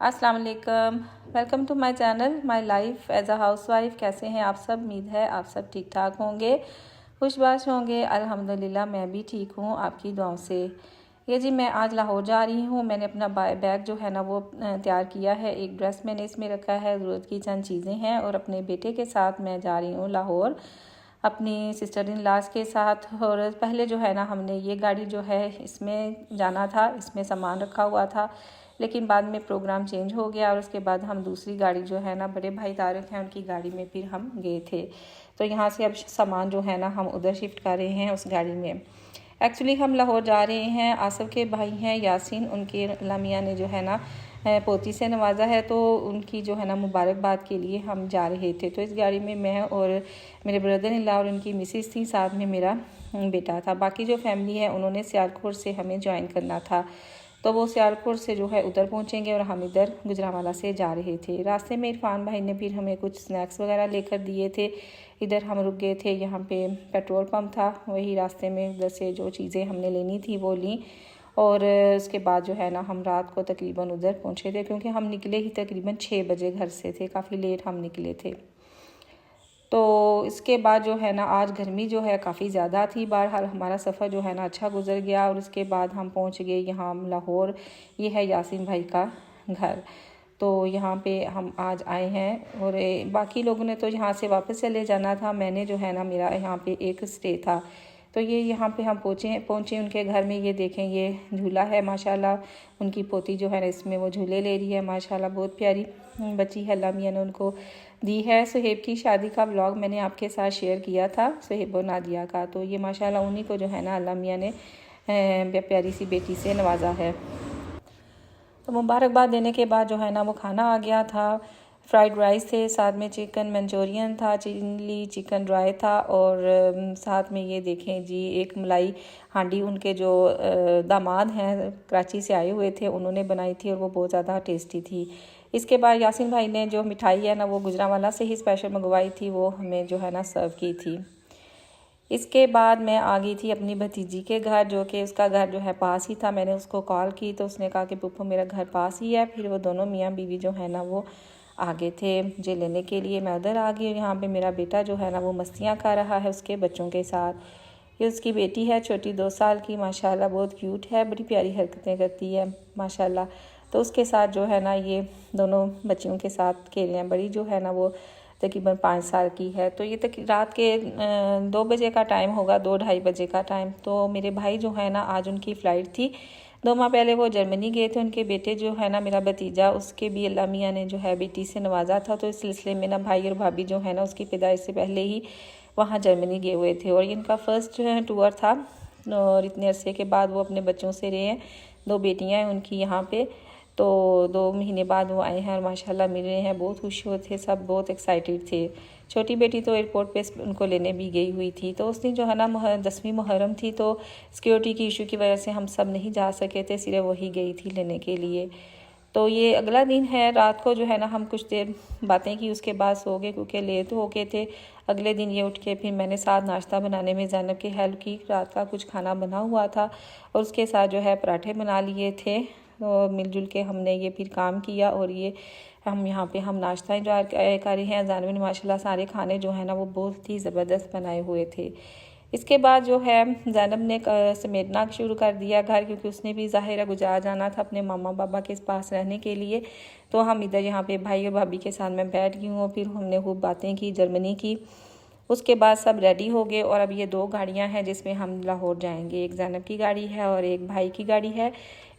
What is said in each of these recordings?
अस्सलाम वालेकुम। Welcome to my channel my life as a housewife. कैसे हैं आप सब? उम्मीद है आप सब ठीक ठाक होंगे, खुशबाश होंगे। अल्हम्दुलिल्लाह मैं भी ठीक हूँ आपकी दुआओं से। ये जी मैं आज लाहौर जा रही हूँ। मैंने अपना बैग जो है ना वो तैयार किया है। एक ड्रेस मैंने इसमें रखा है, ज़रूरत की चंद चीज़ें हैं और अपने बेटे के साथ मैं जा रही हूँ लाहौर अपनी सिस्टर इन लॉज के साथ। और पहले जो है ना हमने ये गाड़ी जो है इसमें जाना था, इसमें सामान रखा हुआ था, लेकिन बाद में प्रोग्राम चेंज हो गया और उसके बाद हम दूसरी गाड़ी जो है ना बड़े भाई तारिक हैं उनकी गाड़ी में फिर हम गए थे। तो यहाँ से अब सामान जो है ना हम उधर शिफ्ट कर रहे हैं उस गाड़ी में। एक्चुअली हम लाहौर जा रहे हैं, आसफ के भाई हैं यासीन, उनके लामिया ने जो है ना पोती से नवाजा है, तो उनकी जो है ना मुबारकबाद के लिए हम जा रहे थे। तो इस गाड़ी में मैं और मेरे ब्रदर इन लॉ और उनकी मिसेस थी, साथ में मेरा बेटा था। बाकी जो फैमिली है उन्होंने सियालकोट से हमें ज्वाइन करना था, तो वो सियालकोट से जो है उधर पहुंचेंगे और हम इधर गुजरांवाला से जा रहे थे। रास्ते में इरफान भाई ने फिर हमें कुछ स्नैक्स वगैरह लेकर दिए थे। इधर हम रुक गए थे, यहाँ पे पेट्रोल पंप था, वही रास्ते में उधर से जो चीज़ें हमने लेनी थी वो ली। और उसके बाद जो है ना हम रात को तकरीबन उधर पहुँचे थे, क्योंकि हम निकले ही तकरीबन 6 बजे घर से थे, काफ़ी लेट हम निकले थे। तो इसके बाद जो है ना आज गर्मी जो है काफ़ी ज़्यादा थी। बहरहाल हमारा सफ़र जो है ना अच्छा गुजर गया और उसके बाद हम पहुंच गए यहाँ लाहौर। ये है यासीन भाई का घर, तो यहाँ पे हम आज आए हैं। और बाकी लोगों ने तो यहाँ से वापस चले जाना था, मैंने जो है ना मेरा यहाँ पे एक स्टे था। तो ये यहाँ पे हम पहुँचे उनके घर में। ये देखें, ये झूला है माशाल्लाह, उनकी पोती जो है ना इसमें वो झूले ले रही है माशाल्लाह, बहुत प्यारी बच्ची है। अल्लाह मियां ने उनको दी है। सुहेब की शादी का व्लॉग मैंने आपके साथ शेयर किया था, सुहेब और नादिया का। तो ये माशाल्लाह उन्हीं को जो है ना अल्लाह मियां ने प्यारी सी बेटी से नवाजा है। तो मुबारकबाद देने के बाद जो है ना वो खाना आ गया था। फ्राइड राइस थे, साथ में चिकन मंचूरियन था, चिली चिकन ड्राई था, और साथ में ये देखें जी एक मलाई हांडी उनके जो दामाद हैं कराची से आए हुए थे उन्होंने बनाई थी और वो बहुत ज़्यादा टेस्टी थी। इसके बाद यासीन भाई ने जो मिठाई है ना वो गुजरांवाला से ही स्पेशल मंगवाई थी, वो हमें जो है ना सर्व की थी। इसके बाद मैं आ गई थी अपनी भतीजी के घर, जो कि उसका घर जो है पास ही था। मैंने उसको कॉल की तो उसने कहा कि पुप्पो मेरा घर पास ही है। फिर वो दोनों मियाँ बीवी जो है ना वो आगे थे मुझे लेने के लिए। मैं उधर आ गई और यहाँ पे मेरा बेटा जो है ना वो मस्तियाँ कर रहा है उसके बच्चों के साथ। ये उसकी बेटी है छोटी, 2 साल की, माशाल्लाह बहुत क्यूट है, बड़ी प्यारी हरकतें करती है माशाल्लाह। तो उसके साथ जो है ना ये दोनों बच्चियों के साथ खेल रहे हैं। बड़ी जो है ना वो तकरीबन 5 साल की है। तो ये तक रात के 2 बजे का टाइम होगा, 2-2:30 बजे का टाइम। तो मेरे भाई जो है ना आज उनकी फ़्लाइट थी, 2 माह पहले वो जर्मनी गए थे। उनके बेटे जो है ना मेरा भतीजा, उसके भी अल्लाह मियां ने जो है बेटी से नवाजा था। तो इस सिलसिले में ना भाई और भाभी जो है ना उसकी पैदाइश से पहले ही वहाँ जर्मनी गए हुए थे और ये इनका फर्स्ट टूर था। और इतने अरसे के बाद वो अपने बच्चों से रहे हैं। 2 बेटियाँ हैं उनकी यहाँ पे। तो 2 महीने बाद वो आए हैं और माशाल्लाह मिल रहे हैं, बहुत खुश हुए थे, सब बहुत एक्साइटेड थे। छोटी बेटी तो एयरपोर्ट पे उनको लेने भी गई हुई थी। तो उस दिन जो है ना 10वीं मुहर्रम थी, तो सिक्योरिटी की इशू की वजह से हम सब नहीं जा सके थे, सिर्फ वही गई थी लेने के लिए। तो ये अगला दिन है, रात को जो है ना हम कुछ देर बातें की, उसके बाद सो गए क्योंकि लेट हो गए थे। अगले दिन ये उठ के फिर मैंने साथ नाश्ता बनाने में ज़ैनब की हेल्प की। रात का कुछ खाना बना हुआ था और उसके साथ जो है पराठे बना लिए थे। तो मिलजुल के हमने ये फिर काम किया और ये हम यहाँ पे हम नाश्ता इंजॉय कर रहे हैं। जानवी ने माशाल्लाह सारे खाने जो है ना वो बहुत ही ज़बरदस्त बनाए हुए थे। इसके बाद जो है ज़ैनब ने समेटना शुरू कर दिया घर, क्योंकि उसने भी ज़ाहिर है गुजरात जाना था अपने मामा बाबा के पास रहने के लिए। तो हम इधर यहाँ पे भाई और भाभी के साथ मैं बैठ गई हूँ। फिर हमने खूब बातें की, जर्मनी की। उसके बाद सब रेडी हो गए और अब ये 2 गाड़ियाँ हैं जिसमें हम लाहौर जाएंगे। एक ज़ैनब की गाड़ी है और एक भाई की गाड़ी है।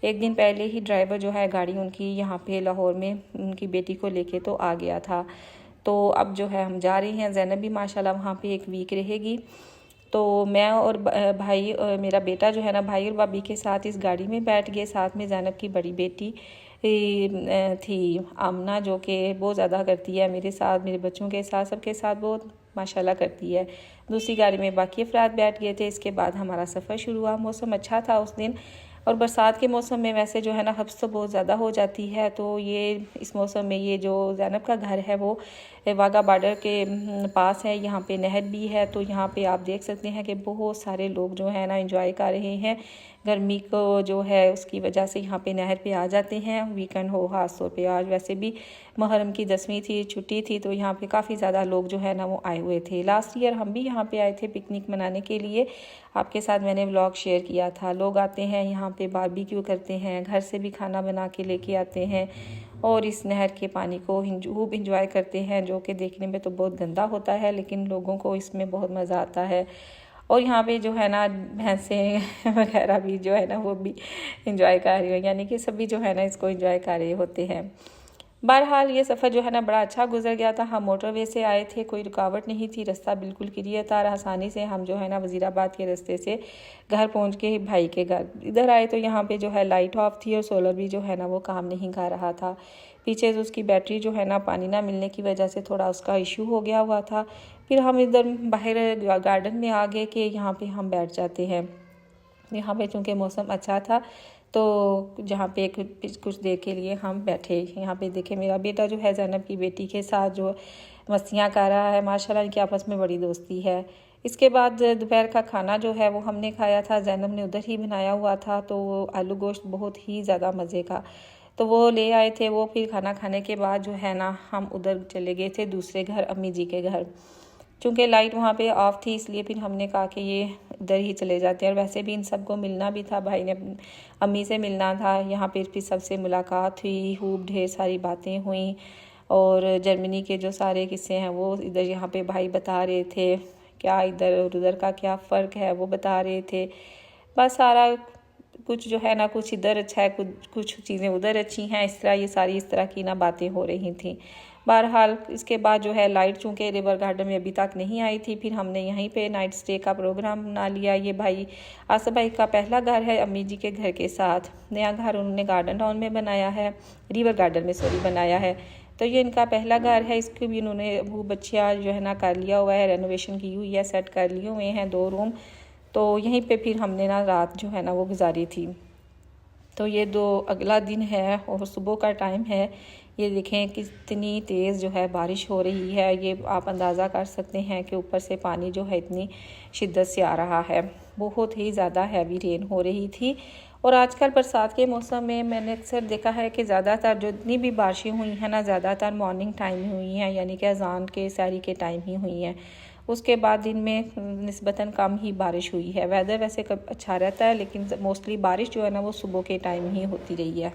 एक दिन पहले ही ड्राइवर जो है गाड़ी उनकी यहाँ पे लाहौर में उनकी बेटी को लेके तो आ गया था। तो अब जो है हम जा रहे हैं। ज़ैनब भी माशाल्लाह वहाँ पे 1 वीक रहेगी। तो मैं और भाई और मेरा बेटा जो है ना भाई और भाभी के साथ इस गाड़ी में बैठ गए। साथ में ज़ैनब की बड़ी बेटी थी आमना, जो कि बहुत ज़्यादा करती है मेरे साथ, मेरे बच्चों के साथ, सबके साथ बहुत माशाल्लाह करती है। दूसरी गाड़ी में बाकी अफराद बैठ गए थे। इसके बाद हमारा सफ़र शुरू हुआ। मौसम अच्छा था उस दिन, और बरसात के मौसम में वैसे जो है ना हब्स तो बहुत ज़्यादा हो जाती है। तो ये इस मौसम में ये जो ज़ैनब का घर है वो वाघा बॉर्डर के पास है, यहाँ पे नहर भी है। तो यहाँ पे आप देख सकते हैं कि बहुत सारे लोग जो है ना एंजॉय कर रहे हैं। गर्मी को जो है उसकी वजह से यहाँ पे नहर पे आ जाते हैं। वीकेंड हो ख़ास तौर पे, आज वैसे भी मुहर्रम की 10वीं थी, छुट्टी थी, तो यहाँ पे काफ़ी ज़्यादा लोग जो है ना वो आए हुए थे। लास्ट ईयर हम भी यहाँ पे आए थे पिकनिक मनाने के लिए, आपके साथ मैंने व्लॉग शेयर किया था। लोग आते हैं यहाँ पे बारबेक्यू करते हैं, घर से भी खाना बना के लेके आते हैं और इस नहर के पानी को खूब इंजॉय करते हैं, जो कि देखने में तो बहुत गंदा होता है लेकिन लोगों को इसमें बहुत मज़ा आता है। और यहाँ पे जो है ना भैंसें वगैरह भी जो है ना वो भी इंजॉय कर रही हैं, यानी कि सभी जो है ना इसको इंजॉय कर रहे होते हैं। बहरहाल ये सफ़र जो है ना बड़ा अच्छा गुजर गया था। हम मोटरवे से आए थे, कोई रुकावट नहीं थी, रास्ता बिल्कुल क्लियर था, आसानी से हम जो है ना वज़ीराबाद के रास्ते से घर पहुंच के भाई के घर इधर आए। तो यहाँ पे जो है लाइट ऑफ थी और सोलर भी जो है ना वो काम नहीं कर रहा था। पीछे से उसकी बैटरी जो है ना पानी ना मिलने की वजह से थोड़ा उसका इशू हो गया हुआ था। फिर हम इधर बाहर गार्डन में आ गए कि यहाँ पे हम बैठ जाते हैं। यहाँ पे चूँकि मौसम अच्छा था तो जहाँ पे कुछ देर के लिए हम बैठे। यहाँ पे देखे मेरा बेटा जो है ज़ैनब की बेटी के साथ जो मस्तियाँ कर रहा है, माशाल्लाह इनकी आपस में बड़ी दोस्ती है। इसके बाद दोपहर का खाना जो है वो हमने खाया था, ज़ैनब ने उधर ही बनाया हुआ था, तो वो आलू गोश्त बहुत ही ज़्यादा मज़े का, तो वो ले आए थे वो। फिर खाना खाने के बाद जो है ना हम उधर चले गए थे दूसरे घर, अम्मी जी के घर। चूँकि लाइट वहाँ पे ऑफ थी इसलिए फिर हमने कहा कि ये इधर ही चले जाते हैं। और वैसे भी इन सबको मिलना भी था, भाई ने अम्मी से मिलना था। यहाँ पे फिर सबसे मुलाकात हुई, खूब ढेर सारी बातें हुई और जर्मनी के जो सारे किस्से हैं वो इधर यहाँ पे भाई बता रहे थे, क्या इधर और उधर का क्या फ़र्क है वो बता रहे थे। बस सारा कुछ जो है ना, कुछ इधर अच्छा है, कुछ चीज़ें उधर अच्छी हैं, इस तरह की ना बातें हो रही थी। बहरहाल इसके बाद जो है लाइट चूँकि रिवर गार्डन में अभी तक नहीं आई थी, फिर हमने यहीं पे नाइट स्टे का प्रोग्राम बना लिया। ये भाई आसफ़ भाई का पहला घर है अम्मी जी के घर के साथ। नया घर उन्होंने गार्डन टाउन में बनाया है, रिवर गार्डन में बनाया है, तो ये इनका पहला घर है। इसको भी उन्होंने वो बच्चियाँ जो है ना कर लिया हुआ है, रेनोवेशन की हुई है, सेट कर लिए हुए हैं 2 रूम। तो यहीं पे फिर हमने ना रात जो है ना वो गुजारी थी। तो ये अगला दिन है और सुबह का टाइम है। ये देखें कितनी तेज़ जो है बारिश हो रही है, ये आप अंदाज़ा कर सकते हैं कि ऊपर से पानी जो है इतनी शिद्दत से आ रहा है। बहुत ही ज़्यादा हैवी रेन हो रही थी। और आजकल बरसात के मौसम में मैंने अक्सर देखा है कि ज़्यादातर जो इतनी भी बारिशें हुई हैं ना, ज़्यादातर मॉर्निंग टाइम हुई हैं, यानी कि अज़ान के सहरी के टाइम ही हुई हैं। उसके बाद दिन में निस्बतन कम ही बारिश हुई है। वेदर वैसे कब अच्छा रहता है लेकिन मोस्टली बारिश जो है ना वो सुबह के टाइम ही होती रही है।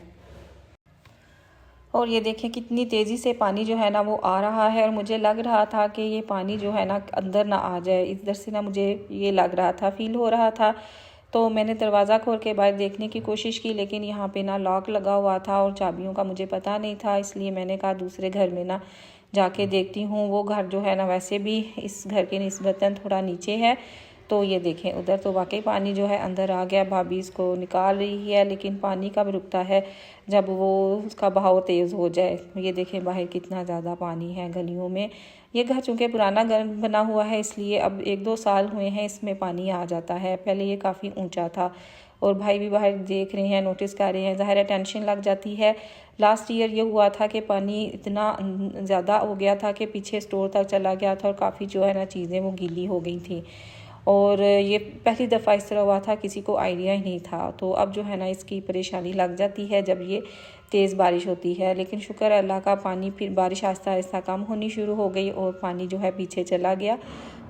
और ये देखें कितनी तेज़ी से पानी जो है ना वो आ रहा है और मुझे लग रहा था कि ये पानी जो है ना अंदर ना आ जाए, इधर से ना मुझे ये लग रहा था, फील हो रहा था। तो मैंने दरवाज़ा खोल के बाहर देखने की कोशिश की लेकिन यहाँ पे ना लॉक लगा हुआ था और चाबियों का मुझे पता नहीं था, इसलिए मैंने कहा दूसरे घर में ना जाके देखती हूँ। वो घर जो है ना वैसे भी इस घर के निस्बतन थोड़ा नीचे है। तो ये देखें उधर तो वाकई पानी जो है अंदर आ गया। भाभी इसको निकाल रही है लेकिन पानी कब रुकता है, जब वो उसका बहाव तेज़ हो जाए। ये देखें बाहर कितना ज़्यादा पानी है गलियों में। ये घर चूँकि पुराना घर बना हुआ है इसलिए अब 1-2 साल हुए हैं इसमें पानी आ जाता है, पहले ये काफ़ी ऊंचा था। और भाई भी बाहर देख रहे हैं, नोटिस कर रहे हैं, ज़ाहिर है टेंशन लग जाती है। लास्ट ईयर ये हुआ था कि पानी इतना ज़्यादा हो गया था कि पीछे स्टोर तक चला गया था और काफ़ी जो है ना चीज़ें वो गीली हो गई थी। और ये पहली दफ़ा इस तरह हुआ था, किसी को आइडिया ही नहीं था। तो अब जो है ना इसकी परेशानी लग जाती है जब ये तेज़ बारिश होती है। लेकिन शुक्र अल्लाह का, पानी फिर बारिश आहिस्ता आहिस्ता कम होनी शुरू हो गई और पानी जो है पीछे चला गया।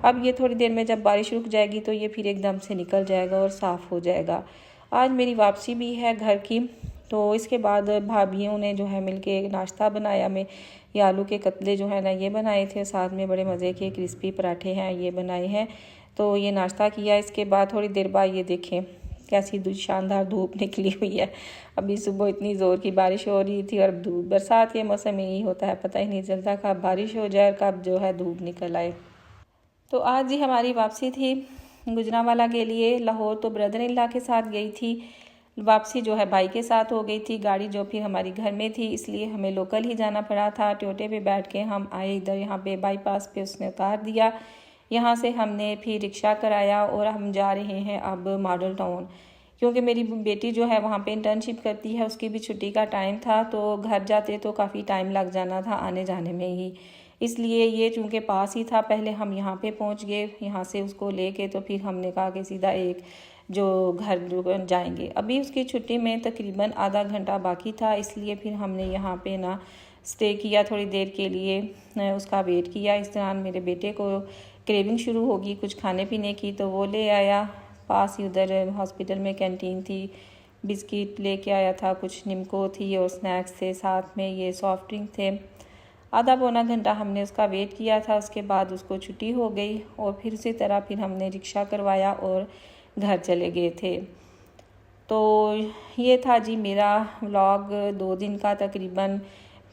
अब ये थोड़ी देर में जब बारिश रुक जाएगी तो ये फिर एकदम से निकल जाएगा और साफ़ हो जाएगा। आज मेरी वापसी भी है घर की, तो इसके बाद भाभियों ने जो है मिलके एक नाश्ता बनाया। मैं ये आलू के कतले जो है ना ये बनाए थे, साथ में बड़े मज़े के क्रिस्पी पराठे हैं ये बनाए हैं। तो ये नाश्ता किया। इसके बाद थोड़ी देर बाद ये देखें कैसी शानदार धूप निकली हुई है। अभी सुबह इतनी ज़ोर की बारिश हो रही थी और धूप, बरसात के मौसम में यही होता है, पता ही नहीं चलता कब बारिश हो जाए और कब जो है धूप निकल आए। तो आज ही हमारी वापसी थी गुजरांवाला के लिए। लाहौर तो ब्रदर इन लॉ के साथ गई थी, वापसी जो है भाई के साथ हो गई थी। गाड़ी जो फिर हमारी घर में थी इसलिए हमें लोकल ही जाना पड़ा था। टोयोटे पे बैठ के हम आए इधर, यहाँ पे बाईपास पे उसने उतार दिया। यहाँ से हमने फिर रिक्शा कराया और हम जा रहे हैं अब मॉडल टाउन, क्योंकि मेरी बेटी जो है वहाँ पे इंटर्नशिप करती है, उसकी भी छुट्टी का टाइम था। तो घर जाते तो काफ़ी टाइम लग जाना था आने जाने में ही, इसलिए ये चूँकि पास ही था, पहले हम यहाँ पे पहुँच गए। यहाँ से उसको लेके तो फिर हमने कहा कि सीधा एक जो घर जाएंगे। अभी उसकी छुट्टी में तकरीबन आधा घंटा बाकी था, इसलिए फिर हमने यहाँ पे ना स्टे किया थोड़ी देर के लिए, उसका वेट किया। इस दौरान मेरे बेटे को क्रेविंग शुरू होगी कुछ खाने पीने की, तो वो ले आया। पास ही उधर हॉस्पिटल में कैंटीन थी, बिस्किट लेके आया था, कुछ निमको थी और स्नैक्स थे, साथ में ये सॉफ्ट ड्रिंक थे। आधा पौना घंटा हमने उसका वेट किया था। उसके बाद उसको छुट्टी हो गई और फिर उसी तरह फिर हमने रिक्शा करवाया और घर चले गए थे। तो ये था जी मेरा व्लॉग 2 दिन का तकरीबन।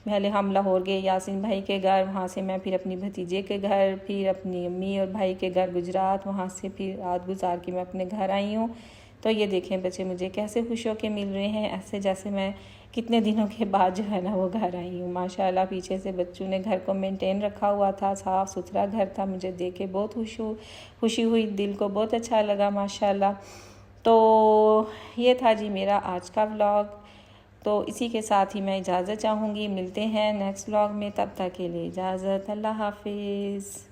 पहले हम लाहौर गए यासिन भाई के घर, वहाँ से मैं फिर अपनी भतीजे के घर, फिर अपनी अम्मी और भाई के घर गुजरात, वहाँ से फिर रात गुजार के मैं अपने घर आई हूँ। तो ये देखें बच्चे मुझे कैसे खुश होकर मिल रहे हैं, ऐसे जैसे मैं कितने दिनों के बाद जो है ना वो घर आई हूँ। माशाल्लाह पीछे से बच्चों ने घर को मेंटेन रखा हुआ था, साफ़ सुथरा घर था। मुझे देख के बहुत खुशी हुई, दिल को बहुत अच्छा लगा माशाल्लाह। तो ये था जी मेरा आज का व्लॉग। तो इसी के साथ ही मैं इजाज़त चाहूँगी। मिलते हैं नेक्स्ट व्लॉग में, तब तक के लिए इजाज़त। अल्लाह हाफिज़।